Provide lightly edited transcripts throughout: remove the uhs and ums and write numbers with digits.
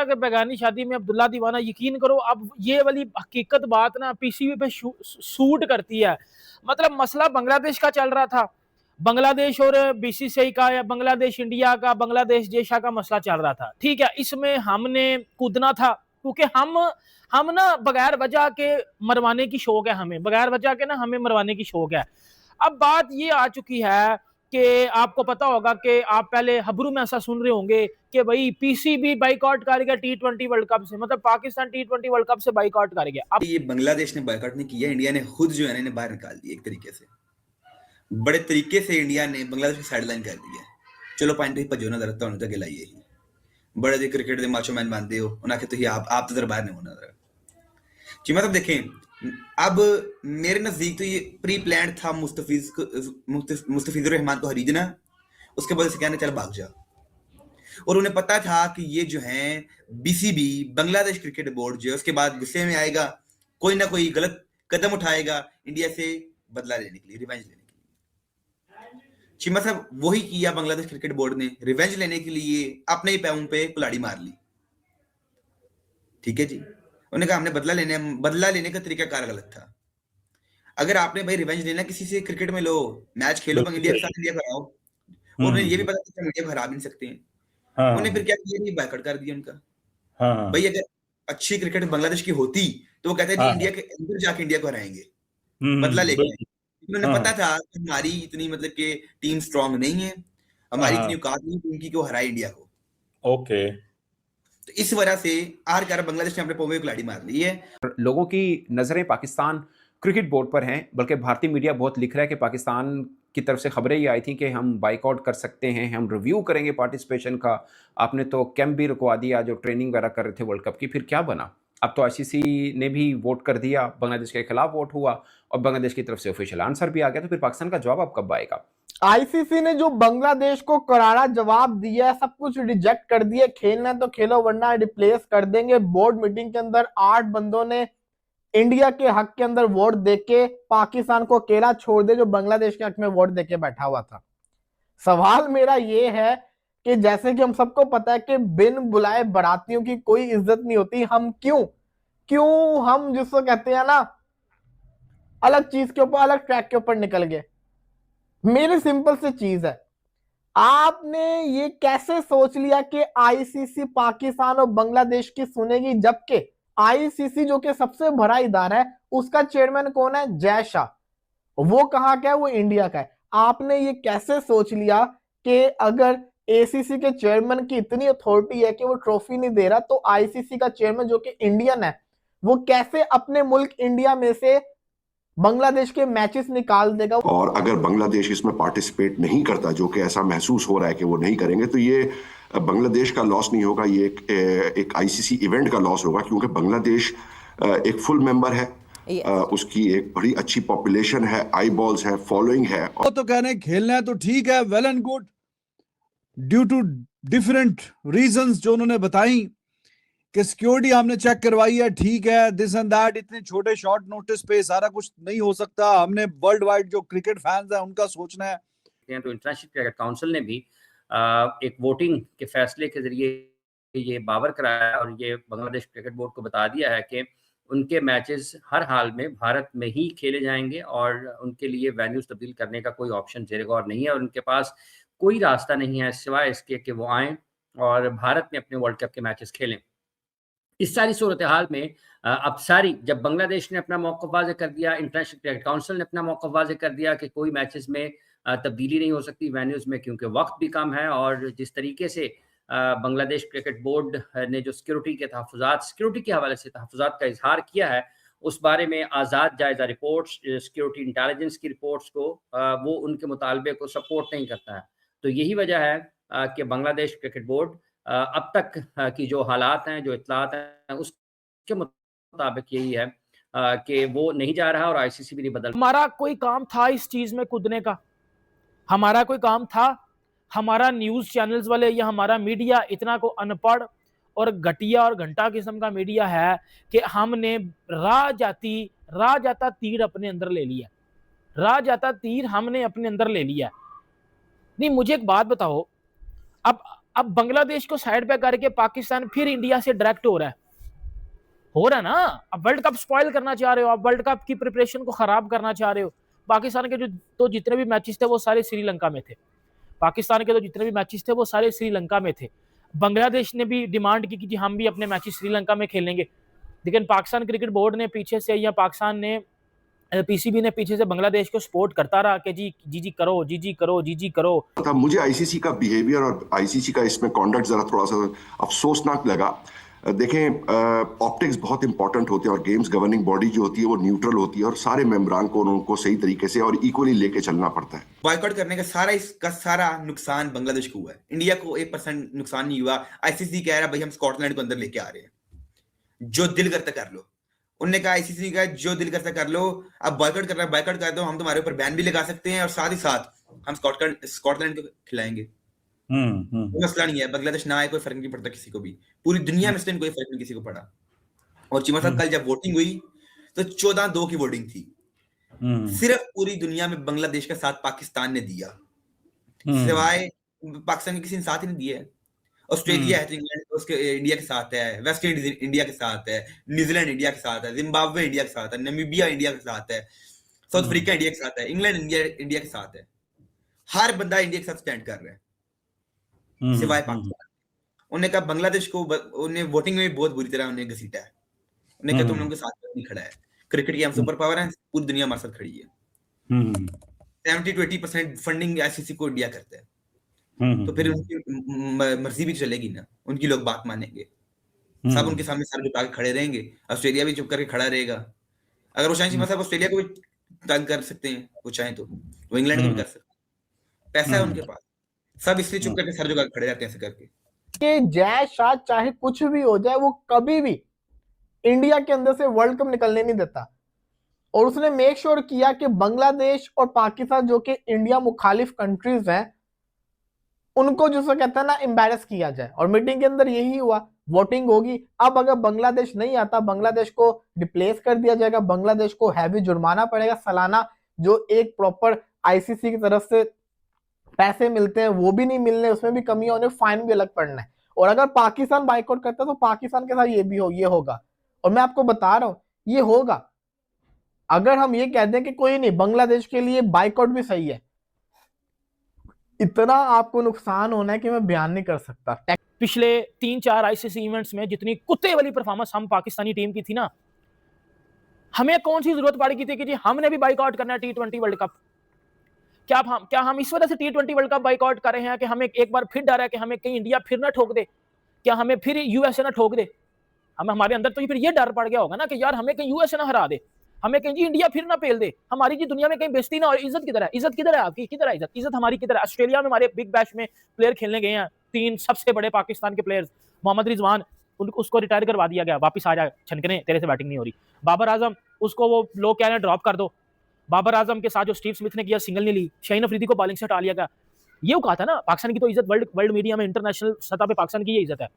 कि बेगानी शादी में अब्दुल्ला दीवाना, यकीन करो अब ये वाली हकीकत बात ना पीसीबी पे सूट करती है। मतलब मसला बांग्लादेश का चल रहा था, बांग्लादेश और बीसीसीआई का या बांग्लादेश इंडिया का, बांग्लादेश जेशा का मसला चल रहा था, ठीक है। इसमें हमने कूदना था क्योंकि हम ना बगैर वजह के मरवाने की शौक है हमें, बगैर वजह के ना हमें मरवाने की शौक है। अब बात ये आ चुकी है कि आपको पता होगा कि आप पहले खबरों में ऐसा सुन रहे होंगे कि भाई पीसीबी बाइकआउट कर गया T20 वर्ल्ड कप से, मतलब पाकिस्तान T20 वर्ल्ड कप से बाइकआउट कर गया। अब ये बांग्लादेश ने बाइकआउट नहीं किया, इंडिया ने खुद जो है इन्हें बाहर निकाल दिया। एक तरीके से बड़े तरीके से इंडिया ने बांग्लादेश को साइडलाइन कर दिया। चलो पानी तो भजो ना दरता होने तक लाइए ही बड़े जी क्रिकेट के माचो मैन बनते हो उन्हें तो ही आप तो बाहर नहीं होना जी। मतलब देखें, अब मेरे नजदीक तो ये प्री प्लान था मुस्तफिजुर रहमान को हरीजना, उसके बाद से कहने चल भाग जा। और उन्हें पता था कि ये जो है बीसीबी बांग्लादेश क्रिकेट बोर्ड जो है उसके बाद गुस्से में आएगा, कोई ना कोई गलत कदम उठाएगा इंडिया से बदला लेने के लिए, रिवेंज लेने के लिए। चीमा साहब वही किया बांग्लादेश क्रिकेट बोर्ड ने, रिवेंज लेने के लिए अपने ही पैरों पे कुल्हाड़ी मार ली। ठीक है जी, उन्होंने कहा हमने बदला लेने का तरीका कार गलत था। अगर आपने भाई रिवेंज लेना किसी से, क्रिकेट में लो, मैच खेलो, इंडिया के साथ, इंडिया को हराओ। और उन्हें ये भी पता था इंडिया को हरा भी नहीं सकते हैं। उन्होंने फिर क्या किया, नहीं बाइकआउट कर दिया उनका। भाई अगर अच्छी क्रिकेट बांग्लादेश की होती तो वो कहते हैं इंडिया के अंदर जाके इंडिया को हराएंगे, बदला लेके। उन्होंने पता था कि हमारी इतनी मतलब कि टीम स्ट्रांग नहीं है, हमारी इतनी औकात नहीं टीम की कि वो हराए इंडिया को। ओके, तो इस वजह से आर कर बांग्लादेश ने अपने पोवे को लाड़ी मार ली है। लोगों की नजरें पाकिस्तान क्रिकेट बोर्ड पर हैं, बल्कि भारतीय मीडिया बहुत लिख रहा है कि पाकिस्तान की तरफ से खबरें ये आई थी कि हम बाइकआउट कर सकते हैं, हम रिव्यू करेंगे पार्टिसिपेशन का। आपने तो कैंप भी रुकवा दिया जो ट्रेनिंग वगैरह कर रहे थे वर्ल्ड कप की, फिर क्या बना? अब तो आईसीसी ने भी वोट कर दिया, बांग्लादेश के खिलाफ वोट हुआ और बांग्लादेश की तरफ से ऑफिशियल आंसर भी आ गया, तो फिर पाकिस्तान का जवाब अब कब आएगा? आईसीसी ने जो बांग्लादेश को करारा जवाब दिया, सब कुछ रिजेक्ट कर दिया, खेलना है तो खेलो वरना रिप्लेस कर देंगे। बोर्ड मीटिंग के अंदर 8 बंदों ने इंडिया के हक के अंदर वोट देके पाकिस्तान को अकेला छोड़ दे जो बांग्लादेश के हक में वोट देके बैठा हुआ था। सवाल मेरा ये है कि जैसे कि हम सबको पता है कि बिन बुलाए बारातियों की कोई इज्जत नहीं होती, हम क्यों हम जिसको कहते हैं ना अलग चीज के ऊपर, अलग ट्रैक के ऊपर निकल गए। मेरी सिंपल सी चीज है, आपने ये कैसे सोच लिया कि आईसीसी पाकिस्तान और बांग्लादेश की सुनेगी, जबकि आईसीसी जो कि सबसे बड़ा इदारा है उसका चेयरमैन कौन है? जय शाह। वो कहां का है? वो इंडिया का है। आपने ये कैसे सोच लिया कि अगर एसीसी के चेयरमैन की इतनी अथॉरिटी है कि वो ट्रॉफी नहीं दे रहा, तो आईसीसी का चेयरमैन जो कि इंडियन है वो कैसे अपने मुल्क इंडिया में से बांग्लादेश के मैचेस निकाल देगा? और अगर बांग्लादेश इसमें पार्टिसिपेट नहीं करता, जो कि ऐसा महसूस हो रहा है कि वो नहीं करेंगे, तो ये बांग्लादेश का लॉस नहीं होगा, ये एक आईसीसी इवेंट का लॉस होगा, क्योंकि बांग्लादेश एक फुल मेंबर है। उसकी एक बड़ी अच्छी पॉपुलेशन है, आई बॉल्स है, फॉलोइंग है। तो कहने खेलना है तो ठीक है, well and good, due to different reasons जो उन्होंने बताई कि सिक्योरिटी हमने चेक करवाई है, ठीक है, दिस एंड दैट, इतने छोटे शॉर्ट नोटिस पे सारा कुछ नहीं हो सकता, हमने वर्ल्ड वाइड जो क्रिकेट फैंस हैं उनका सोचना है। तो इंटरनेशनल क्रिकेट काउंसिल ने भी एक वोटिंग के फैसले के जरिए ये बावर कराया और ये बांग्लादेश क्रिकेट बोर्ड को बता दिया है कि उनके मैचेस हर हाल में भारत में ही खेले जाएंगे और उनके लिए वेन्यूज तब्दील करने का कोई ऑप्शन जेरे गौर नहीं है और उनके पास कोई रास्ता नहीं है सिवाय इसके कि वो आएँ और भारत में अपने वर्ल्ड कप के मैचेस खेलें। इस सारी सूरत हाल में अब जब बांग्लादेश ने अपना मौक़िफ़ वाज़ेह कर दिया, इंटरनेशनल क्रिकेट काउंसिल ने अपना मौक़िफ़ वाज़ेह कर दिया कि कोई मैचेस में तब्दीली नहीं हो सकती वेन्यूज़ में, क्योंकि वक्त भी कम है और जिस तरीके से बांग्लादेश क्रिकेट बोर्ड ने जो सिक्योरिटी के हवाले से तहफ़्फ़ुज़ात का इज़हार किया है, उस बारे में आज़ाद जायज़ा रिपोर्ट्स, सिक्योरिटी इंटेलिजेंस की रिपोर्ट्स को वो उनके मुतालबे को सपोर्ट नहीं करता है। तो यही वजह है कि बांग्लादेश क्रिकेट बोर्ड अब तक की जो हालात हैं, जो इत्तलात हैं, उसके मुताबिक यही है कि वो नहीं जा रहा और आईसीसी भी नहीं बदल। हमारा कोई काम था इस चीज़ में कूदने का? हमारा कोई काम था? हमारा न्यूज़ चैनल्स वाले या हमारा मीडिया इतना को अनपढ़ और घटिया और घंटा किस्म का मीडिया है कि हमने राह जाता तीर अपने अंदर ले लिया। राह जाता तीर हमने अपने अंदर ले लिया। नहीं, मुझे एक बात बताओ, अब अब बांग्लादेश को साइड पे करके पाकिस्तान फिर इंडिया से डायरेक्ट हो रहा है ना। अब वर्ल्ड कप स्पॉइल करना चाह रहे हो, अब वर्ल्ड कप की प्रिपरेशन को खराब करना चाह रहे हो। पाकिस्तान के जो तो जितने भी मैचेस थे वो सारे श्रीलंका में थे। पाकिस्तान के तो जितने भी मैचेस थे वो सारे श्रीलंका में थे। बांग्लादेश ने भी डिमांड की कि हम भी अपने मैचेस श्रीलंका में खेलेंगे, लेकिन पाकिस्तान क्रिकेट बोर्ड ने पीछे से, या पाकिस्तान ने, पीसीबी ने पीछे से बांग्लादेश को सपोर्ट करता रहा कि जी करो, जी करो। था मुझे आईसीसी का बिहेवियर और आईसीसी का इसमें कॉन्डक्ट जरा थोड़ा सा अफसोसनाक लगा। देखें, ऑप्टिक्स बहुत इंपॉर्टेंट होते हैं और गेम्स गवर्निंग बॉडी जो होती है वो न्यूट्रल होती है और सारे मेंबरान को उनको सही तरीके से और इक्वली लेके चलना पड़ता है। बॉयकॉट करने का इसका सारा नुकसान बांग्लादेश को हुआ है, इंडिया को 1% नुकसान नहीं हुआ। आईसीसी कह रहा है भाई हम स्कॉटलैंड को अंदर लेके आ रहे हैं, जो दिल करता कर लो। उनने कहा, आईसीसी का जो दिल करता कर लो, अब बॉयकॉट करना है बॉयकॉट कर दो, हम तुम्हारे ऊपर बैन भी लगा सकते हैं और साथ ही साथ हम स्कॉटलैंड को खिलाएंगे। कोई मसला नहीं है, बांग्लादेश ना आए कोई फर्क नहीं पड़ता किसी को भी, पूरी दुनिया में कोई फर्क नहीं किसी को पड़ा। और चीमा साहब कल जब वोटिंग हुई तो 14-2 की वोटिंग थी। सिर्फ पूरी दुनिया में बांग्लादेश का साथ पाकिस्तान ने दिया, सिवाय पाकिस्तान के किसी ने साथ ही नहीं दिया है। ऑस्ट्रेलिया है तो इंग्लैंड उसके इंडिया के साथ है, वेस्ट इंडीज इंडिया के साथ है, न्यूजीलैंड इंडिया के साथ है, जिम्बाब्वे इंडिया के साथ है, नामीबिया इंडिया के साथ है, साउथ अफ्रीका इंडिया के साथ है, इंग्लैंड इंडिया के साथ है। हर बंदा इंडिया के साथ स्टैंड कर रहा है सिवाय पाकिस्तान। उन्होंने कहा बांग्लादेश को, उन्हें वोटिंग में भी बहुत बुरी तरह उन्हें घसीटा है। उन्होंने कहा तुम लोगों के साथ नहीं खड़ा है, क्रिकेट की हम सुपर पावर है, पूरी दुनिया हमारे साथ खड़ी है। 70-80% फंडिंग आईसीसी को इंडिया करता है, तो फिर उनकी मर्जी भी चलेगी ना, उनकी लोग बात मानेंगे, सब उनके सामने सर झुका के खड़े रहेंगे। ऑस्ट्रेलिया भी चुप करके खड़ा रहेगा। अगर वो चाहें मतलब ऑस्ट्रेलिया को भी तंग कर सकते हैं, वो चाहें तो वो इंग्लैंड को भी कर सकते हैं, पैसा है उनके पास, सब इसलिए चुप करके सर झुका के खड़े रहते हैं ऐसे करके। कि जय शाह चाहे कुछ भी हो जाए, वो कभी भी इंडिया के अंदर से वर्ल्ड कप निकलने नहीं देता। और उसने मेक श्योर किया कि बांग्लादेश और पाकिस्तान जो कि इंडिया मुखालिफ कंट्रीज हैं, उनको जिसे कहता है ना एम्बैरस किया जाए। और मीटिंग के अंदर यही हुआ, वोटिंग होगी। अब अगर बांग्लादेश नहीं आता, बांग्लादेश को रिप्लेस कर दिया जाएगा, बांग्लादेश को हैवी जुर्माना पड़ेगा सालाना, जो एक प्रॉपर आईसीसी की तरफ से पैसे मिलते हैं वो भी नहीं मिलने, उसमें भी कमी है, उन्हें फाइन भी अलग पड़ना है। और अगर पाकिस्तान बाइकआउट करता है तो पाकिस्तान के साथ ये होगा। और मैं आपको बता रहा हूं ये होगा। अगर हम ये कह दें कि कोई नहीं, बांग्लादेश के लिए बाइकआउट भी सही है, इतना आपको नुकसान होना है कि मैं बयान नहीं कर सकता। पिछले 3-4 आईसीसी इवेंट्स में जितनी कुत्ते वाली परफॉर्मेंस हम पाकिस्तानी टीम की थी ना, हमें कौन सी जरूरत पड़ गई थी कि जी हमने भी बाइकआउट करना है T20 वर्ल्ड कप। क्या हम इस वजह से T20 वर्ल्ड कप बाइकआउट कर रहे हैं कि हमें एक बार फिर डर है कि हमें कहीं इंडिया फिर ना ठोक दे, क्या हमें फिर यूएसए ना ठोक दे। हमारे अंदर तो फिर ये डर पड़ गया होगा ना कि यार हमें कहीं यूएसए ना हरा दे, हमें कहीं जी इंडिया फिर ना पेल दे, हमारी जी दुनिया में कहीं बेइज्जती ना हो। इज्जत किधर है? इज्जत किधर है आपकी? किधर है इज्जत हमारी किधर है? ऑस्ट्रेलिया में हमारे बिग बैश में प्लेयर खेलने गए हैं, 3 सबसे बड़े पाकिस्तान के प्लेयर्स, मोहम्मद रिजवान, उसको रिटायर करवा दिया गया, वापस आ जा छनकने, तेरे से बैटिंग नहीं हो रही। बाबर आजम, उसको वो लोग कह रहे हैं ड्रॉप कर दो। बाबर आजम के साथ जो स्टीव स्मिथ ने किया, सिंगल नहीं ली। शाहीन अफरीदी को बॉलिंग से हटा लिया गया। ये कहा था ना, पाकिस्तान की तो इज्जत वर्ल्ड मीडिया में, इंटरनेशनल सतह पे पाकिस्तान की ये इज्जत है,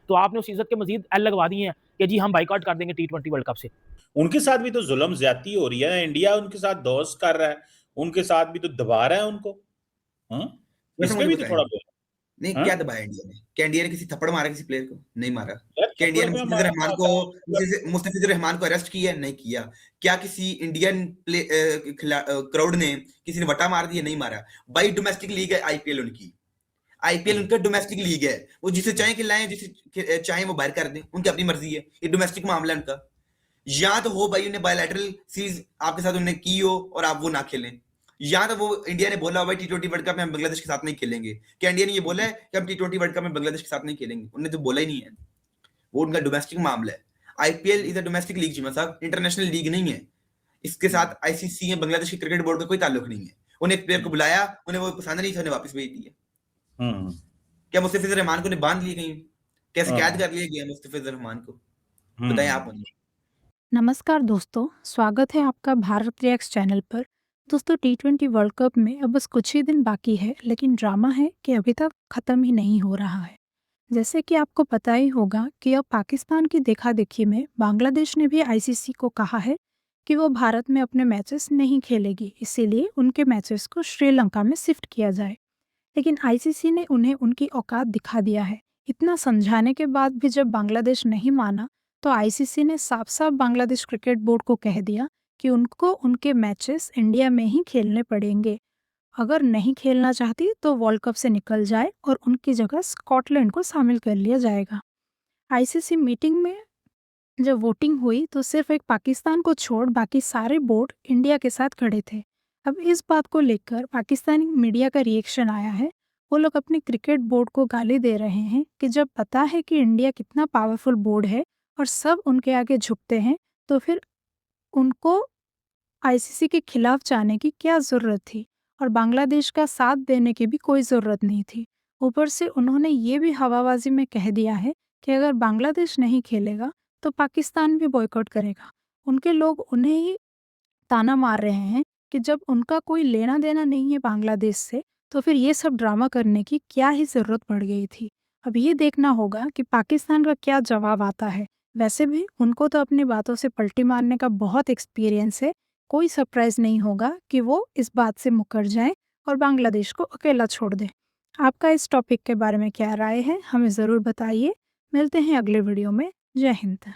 तो आपने उस इज्जत के मजीद एल लगवा दी है कि जी हम बाइकआउट कर देंगे T20 वर्ल्ड कप से। उनके साथ भी तो जुल्म ज्यादती हो रही है, इंडिया उनके साथ दोस्त कर रहा है, उनके साथ भी तो दबा रहा है उनको। इसमें भी तो थोड़ा बहुत नहीं, क्या दबाया इंडिया ने? क्या इंडिया ने किसी थप्पड़ मारा किसी प्लेयर को? नहीं मारा। यार, क्या इंडिया ने थप्पड़ मुस्तफिजुर रहमान को अरेस्ट किया? नहीं किया। क्या किसी इंडियन क्राउड ने किसी ने वटा मार दिया? नहीं मारा। भाई डोमेस्टिक लीग है आईपीएल उनकी, आईपीएल उनका डोमेस्टिक लीग है, वो जिसे चाहे खिलाएं, जिसे चाहे वो बाहर कर दें, उनकी अपनी मर्जी है, ये डोमेस्टिक मामला है उनका। या तो हो भाई उन्हें बायलैटरल सीरीज आपके साथ उन्हें की हो और आप वो ना खेलें, या तो वो इंडिया ने बोला भाई T20 वर्ल्ड कप में हम बांग्लादेश के साथ नहीं खेलेंगे। क्या इंडिया ने ये बोला है कि हम T20 वर्ल्ड कप में बांग्लादेश के साथ नहीं खेलेंगे? उन्होंने तो बोला ही नहीं है, वो उनका डोमेस्टिक मामला है। IPL is a domestic league जी साहब, इंटरनेशनल लीग नहीं है। इसके साथ आईसीसी या बांग्लादेश के क्रिकेट बोर्ड का कोई ताल्लुक नहीं है। उन्हें एक प्लेयर को बुलाया, उन्हें वो पसंद नहीं था, उन्हें वापस भेज दिया। क्या मुस्तफिजुर रहमान को ने बांध लिया कहीं, कैसे कैद कर लिया गया मुस्तफिजुर रहमान को? बताएं आप मुझे। नमस्कार दोस्तों, स्वागत है आपका भारत रिएक्ट्स चैनल पर। दोस्तों, T20 वर्ल्ड कप में अब बस कुछ ही दिन बाकी है, लेकिन ड्रामा है कि अभी तक ख़त्म ही नहीं हो रहा है। जैसे कि आपको पता ही होगा कि अब पाकिस्तान की देखा-देखी में बांग्लादेश ने भी आईसीसी को कहा है कि वो भारत में अपने मैचेस नहीं खेलेगी, इसीलिए उनके मैचेस को श्रीलंका में शिफ्ट किया जाए। लेकिन आईसीसी ने उन्हें उनकी औकात दिखा दिया है। इतना समझाने के बाद भी जब बांग्लादेश नहीं माना तो आईसीसी ने साफ साफ बांग्लादेश क्रिकेट बोर्ड को कह दिया कि उनको उनके मैचेस इंडिया में ही खेलने पड़ेंगे। अगर नहीं खेलना चाहती तो वर्ल्ड कप से निकल जाए और उनकी जगह स्कॉटलैंड को शामिल कर लिया जाएगा। आईसीसी मीटिंग में जब वोटिंग हुई तो सिर्फ एक पाकिस्तान को छोड़ बाकी सारे बोर्ड इंडिया के साथ खड़े थे। अब इस बात को लेकर पाकिस्तानी मीडिया का रिएक्शन आया है। वो लोग अपने क्रिकेट बोर्ड को गाली दे रहे हैं कि जब पता है कि इंडिया कितना पावरफुल बोर्ड है और सब उनके आगे झुकते हैं तो फिर उनको आईसीसी के खिलाफ जाने की क्या ज़रूरत थी और बांग्लादेश का साथ देने की भी कोई ज़रूरत नहीं थी। ऊपर से उन्होंने ये भी हवाबाजी में कह दिया है कि अगर बांग्लादेश नहीं खेलेगा तो पाकिस्तान भी बॉयकॉट करेगा। उनके लोग उन्हें ही ताना मार रहे हैं कि जब उनका कोई लेना देना नहीं है बांग्लादेश से तो फिर ये सब ड्रामा करने की क्या ही ज़रूरत पड़ गई थी। अब ये देखना होगा कि पाकिस्तान का क्या जवाब आता है। वैसे भी उनको तो अपनी बातों से पलटी मारने का बहुत एक्सपीरियंस है। कोई सरप्राइज नहीं होगा कि वो इस बात से मुकर जाएं और बांग्लादेश को अकेला छोड़ दें। आपका इस टॉपिक के बारे में क्या राय है, हमें ज़रूर बताइए। मिलते हैं अगले वीडियो में। जय हिंद।